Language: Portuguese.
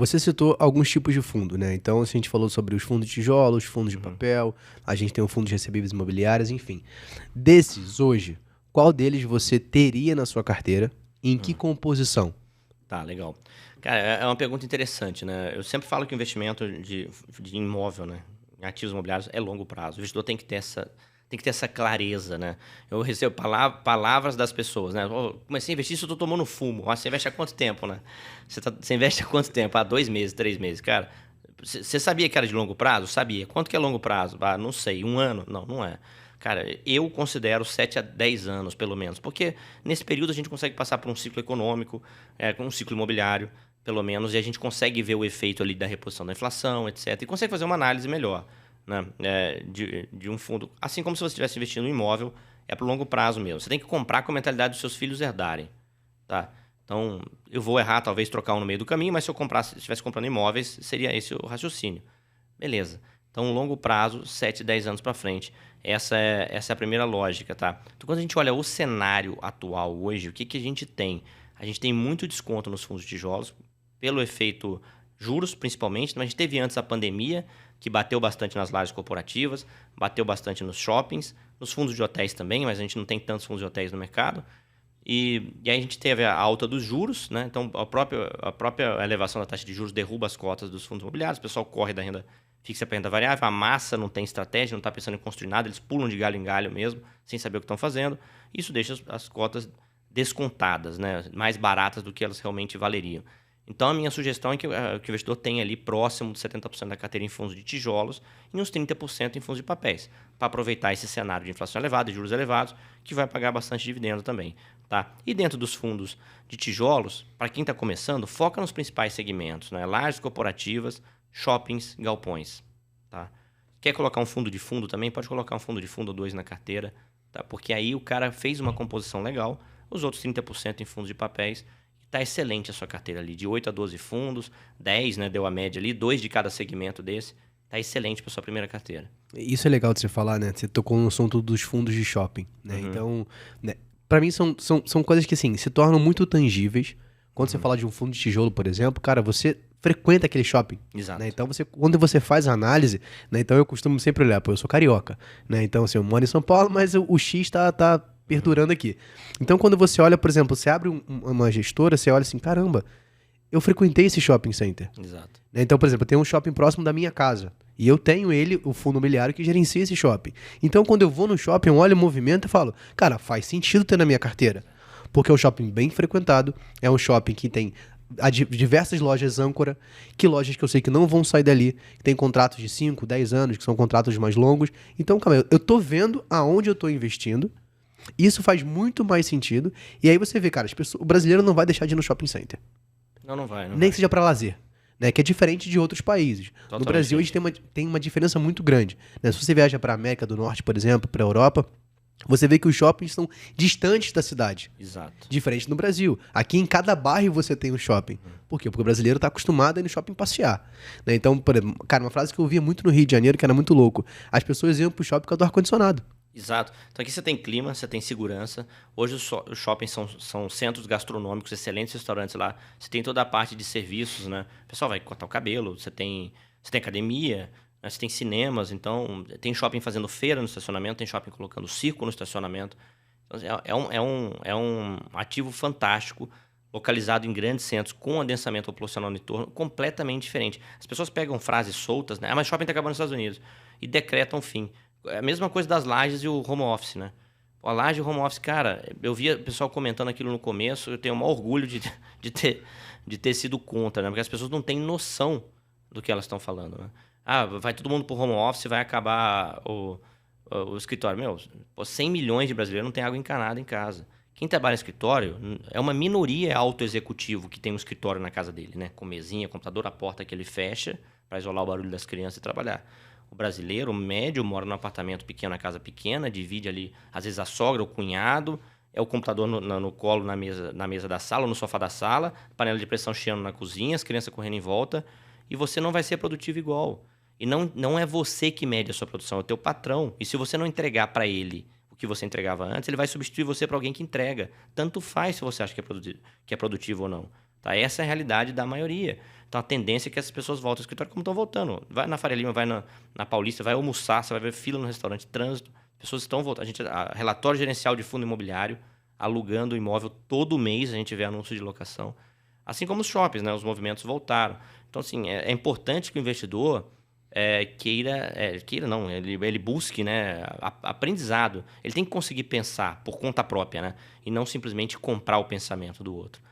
Você citou alguns tipos de fundo, né? Então, a gente falou sobre os fundos de tijolo, os fundos de Uhum, papel, a gente tem o fundo de recebíveis imobiliários, enfim. Desses, hoje, qual deles você teria na sua carteira e em que uhum. composição? Tá, legal. Cara, é uma pergunta interessante, né? Eu sempre falo que o investimento de imóvel, né, em ativos imobiliários é longo prazo. O investidor tem que ter essa clareza, né? Eu recebo palavras das pessoas, né? "Ô, comecei a investir, isso eu tô tomando fumo. Ah, você investe há quanto tempo, né? Você investe há quanto tempo? Há 2 meses, 3 meses. Cara, você sabia que era de longo prazo? Sabia. Quanto que é longo prazo? Ah, não sei. Um ano? Não, não é. Cara, eu considero 7 a 10 anos, pelo menos. Porque nesse período a gente consegue passar por um ciclo econômico, com um ciclo imobiliário, pelo menos, e a gente consegue ver o efeito ali da reposição da inflação, etc. E consegue fazer uma análise melhor, né, de um fundo. Assim como se você estivesse investindo em um imóvel, é para o longo prazo mesmo. Você tem que comprar com a mentalidade dos seus filhos herdarem. Tá? Então, eu vou errar, talvez trocar um no meio do caminho, mas se eu estivesse comprando imóveis, seria esse o raciocínio. Beleza. Então, longo prazo, 7, 10 anos para frente. Essa é a primeira lógica, tá? Então, quando a gente olha o cenário atual hoje, o que, que a gente tem? A gente tem muito desconto nos fundos de tijolos, pelo efeito juros, principalmente, mas a gente teve antes a pandemia, que bateu bastante nas lajes corporativas, bateu bastante nos shoppings, nos fundos de hotéis também, mas a gente não tem tantos fundos de hotéis no mercado. E aí a gente teve a alta dos juros, né? Então a própria elevação da taxa de juros derruba as cotas dos fundos imobiliários, o pessoal corre da renda fixa para renda variável, a massa não tem estratégia, não está pensando em construir nada, eles pulam de galho em galho mesmo, sem saber o que estão fazendo. Isso deixa as cotas descontadas, né? Mais baratas do que elas realmente valeriam. Então a minha sugestão é que o investidor tenha ali próximo de 70% da carteira em fundos de tijolos e uns 30% em fundos de papéis, para aproveitar esse cenário de inflação elevada e juros elevados, que vai pagar bastante dividendo também. Tá? E dentro dos fundos de tijolos, para quem está começando, foca nos principais segmentos, né? Lajes corporativas, shoppings, galpões. Tá? Quer colocar um fundo de fundo também? Pode colocar um fundo de fundo ou dois na carteira, tá? Porque aí o cara fez uma composição legal, os outros 30% em fundos de papéis, está excelente a sua carteira ali, de 8 a 12 fundos, 10, né, deu a média ali, 2 de cada segmento desse, está excelente para sua primeira carteira. Isso é legal de você falar, né? Você tocou no assunto dos fundos de shopping, né? Uhum, Então, né, para mim são coisas que, assim, se tornam muito tangíveis. Quando você uhum, fala de um fundo de tijolo, por exemplo, cara, você frequenta aquele shopping, né? exato. Então, quando você faz a análise, né? Então, eu costumo sempre olhar, pô, eu sou carioca, né? Então, assim, eu moro em São Paulo, mas o X tá Uhum, perdurando aqui. Então, quando você olha, por exemplo, você abre uma gestora, você olha assim, caramba, eu frequentei esse shopping center. exato. Né? Então, por exemplo, eu tenho um shopping próximo da minha casa. E eu tenho ele, o fundo imobiliário, que gerencia esse shopping. Então, quando eu vou no shopping, eu olho o movimento e falo, cara, faz sentido ter na minha carteira. Porque é um shopping bem frequentado, é um shopping que tem diversas lojas âncora, que lojas que eu sei que não vão sair dali, que tem contratos de 5, 10 anos, que são contratos mais longos. Então, calma aí, eu tô vendo aonde eu tô investindo, isso faz muito mais sentido. E aí você vê, cara, o brasileiro não vai deixar de ir no shopping center Não, não vai, não nem que vai. seja para lazer. Né, que é diferente de outros países. No Totalmente Brasil, a gente diferente. tem uma diferença muito grande. Né? Se você viaja para a América do Norte, por exemplo, para a Europa, você vê que os shoppings estão distantes da cidade. Exato. Diferente no Brasil. Aqui em cada bairro você tem um shopping. Uhum. Por quê? Porque o brasileiro está acostumado a ir no shopping passear. Né? Então, por exemplo, cara, uma frase que eu ouvia muito no Rio de Janeiro, que era muito louco. As pessoas iam pro shopping por causa do ar-condicionado. Exato. Então aqui você tem clima, você tem segurança. Hoje os shoppings são centros gastronômicos, excelentes restaurantes lá. Você tem toda a parte de serviços, né? O pessoal vai cortar o cabelo, você tem academia, né? Você tem cinemas, então tem shopping fazendo feira no estacionamento, tem shopping colocando circo no estacionamento. Então, é um ativo fantástico, localizado em grandes centros, com adensamento populacional no entorno, completamente diferente. As pessoas pegam frases soltas, né? Ah, mas shopping está acabando nos Estados Unidos. E decretam fim. É a mesma coisa das lajes e o home office, né? Pô, a laje e o home office, cara, eu via o pessoal comentando aquilo no começo, eu tenho o maior orgulho de ter sido contra, né? Porque as pessoas não têm noção do que elas estão falando, né? Ah, vai todo mundo pro home office, vai acabar o escritório. Meu, pô, 100 milhões de brasileiros não tem água encanada em casa. Quem trabalha em escritório é uma minoria auto-executivo que tem um escritório na casa dele, né? Com mesinha, computador, a porta que ele fecha para isolar o barulho das crianças e trabalhar. O brasileiro, o médio, mora num apartamento pequeno, na casa pequena, divide ali, às vezes, a sogra, o cunhado, é o computador no colo, na mesa da sala, ou no sofá da sala, panela de pressão chiando na cozinha, as crianças correndo em volta, e você não vai ser produtivo igual. E não é você que mede a sua produção, é o teu patrão. E se você não entregar para ele o que você entregava antes, ele vai substituir você para alguém que entrega. Tanto faz se você acha que é produtivo ou não. Tá? Essa é a realidade da maioria. Então, a tendência é que essas pessoas voltem ao escritório como estão voltando. Vai na Faria Lima, vai na Paulista, vai almoçar, você vai ver fila no restaurante, trânsito. Pessoas estão voltando. Relatório gerencial de fundo imobiliário, alugando imóvel todo mês, a gente vê anúncio de locação. Assim como os shoppings, né? Os movimentos voltaram. Então, assim, é importante que o investidor queira não, ele busque, né, aprendizado. Ele tem que conseguir pensar por conta própria, né? E não simplesmente comprar o pensamento do outro.